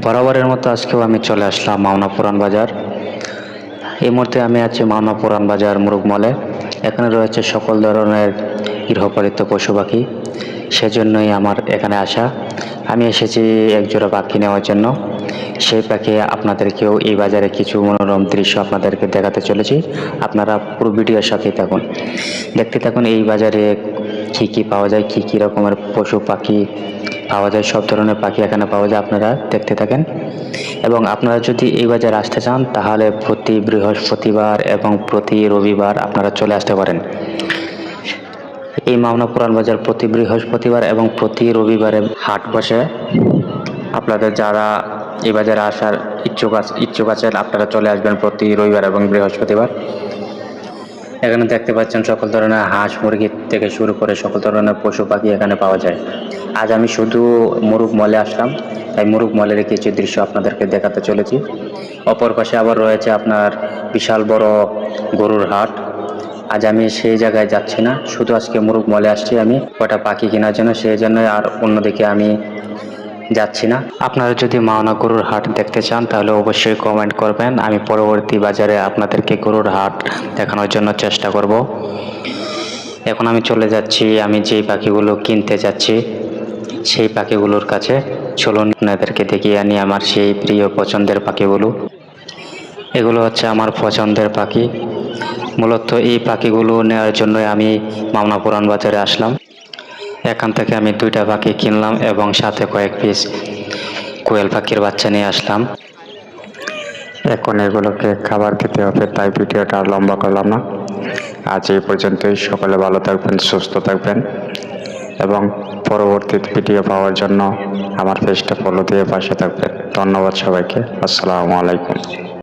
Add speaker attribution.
Speaker 1: বরাবরের মতো আজকেও আমি চলে আসলাম মাওনা পুরান বাজার। এই মুহূর্তে আমি আছি মাওনা পুরান বাজার মুরুগ মলে। এখানে রয়েছে সকল ধরনের গৃহপালিত পশু পাখি, সেজন্যই আমার এখানে আসা। আমি এসেছি একজোড়া পাখি নেওয়ার জন্য। সেই পাখি আপনাদেরকেও এই বাজারে কিছু মনোরম দৃশ্য আপনাদেরকে দেখাতে চলেছি। আপনারা পুরো ভিডিওর সাথেই থাকুন, দেখতে থাকুন এই বাজারে কী কী পাওয়া যায়, কী কী রকমের পশু পাখি পাওয়া যায়। সব ধরনের পাখি এখানে পাওয়া যায়, আপনারা দেখতে থাকেন। এবং আপনারা যদি এই বাজারে আসতে চান তাহলে প্রতি বৃহস্পতিবার এবং প্রতি রবিবার আপনারা চলে আসতে পারেন। এই মাওনা পুরান বাজার প্রতি বৃহস্পতিবার এবং প্রতি রবিবারে হাট বসে। আপনাদের যারা এই বাজারে আসার ইচ্ছুক আছেন আপনারা চলে আসবেন প্রতি রবিবার এবং বৃহস্পতিবার। এখানে দেখতে পাচ্ছেন সকল ধরনের হাঁস মুরগি থেকে শুরু করে সকল ধরনের পশু পাখি এখানে পাওয়া যায়। আজ আমি শুধু মুরুগ মলে আসলাম, তাই মুরুগ মলের কিছু দৃশ্য আপনাদেরকে দেখাতে চলেছি। অপর পাশে আবার রয়েছে আপনার বিশাল বড় গরুর হাট। আজ আমি সেই জায়গায় যাচ্ছি না, শুধু আজকে মুরুগ মলে আসছি আমি কটা পাখি কেনার জন্য, সেই জন্য আর অন্যদিকে আমি যাচ্ছি না। আপনারা যদি মাওনা গরুর হাট দেখতে চান তাহলে অবশ্যই কমেন্ট করবেন, আমি পরবর্তী বাজারে আপনাদেরকে গরুর হাট দেখানোর জন্য চেষ্টা করব। এখন আমি চলে যাচ্ছি, আমি যেই পাখিগুলো কিনতে যাচ্ছি সেই পাখিগুলোর কাছে। চলুন আপনাদেরকে দেখিয়ে আনি আমার সেই প্রিয় পছন্দের পাখিগুলো। এগুলো হচ্ছে আমার পছন্দের পাখি। মূলত এই পাখিগুলো নেওয়ার জন্যই আমি মাওনা পুরান বাজারে আসলাম। এখান থেকে আমি দুইটা পাখি কিনলাম এবং সাথে কয়েক পিস কোয়েল পাখির বাচ্চা নিয়ে আসলাম। এখন এগুলোকে খাবার দিতে হবে, তাই ভিডিওটা আর লম্বা করলাম না। আজ এই পর্যন্তই। সকলে ভালো থাকবেন, সুস্থ থাকবেন এবং পরবর্তী ভিডিও পাওয়ার জন্য আমার পেজটা ফলো দিয়ে পাশে থাকবেন। ধন্যবাদ সবাইকে। আসসালামু আলাইকুম।